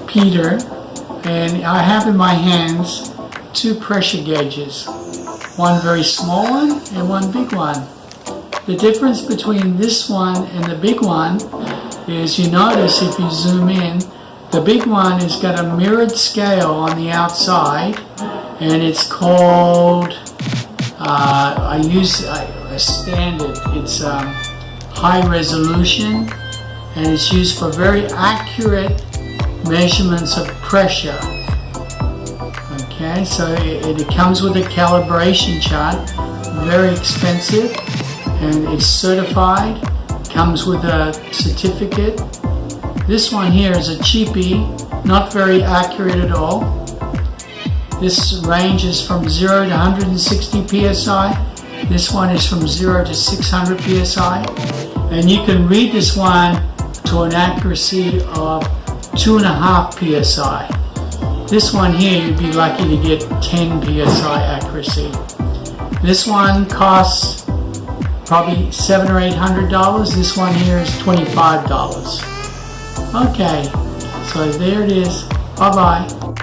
Peter, and I have in my hands two pressure gauges, one very small one and one big one. The difference between this one and the big one is, you notice if you zoom in, the big one has got a mirrored scale on the outside, and it's called, I use a standard, it's high resolution, and it's used for very accurate measurements of pressure. Okay, so it comes with a calibration chart, very expensive, and it's certified, comes with a certificate. This one here is a cheapie, not very accurate at all. This ranges from 0 to 160 psi. This one is from 0 to 600 psi. And you can read this one to an accuracy of 2.5 psi. This one here, you'd be lucky to get 10 psi accuracy. This one costs probably $700 or $800. This one here is $25. Okay, so there it is. Bye-bye.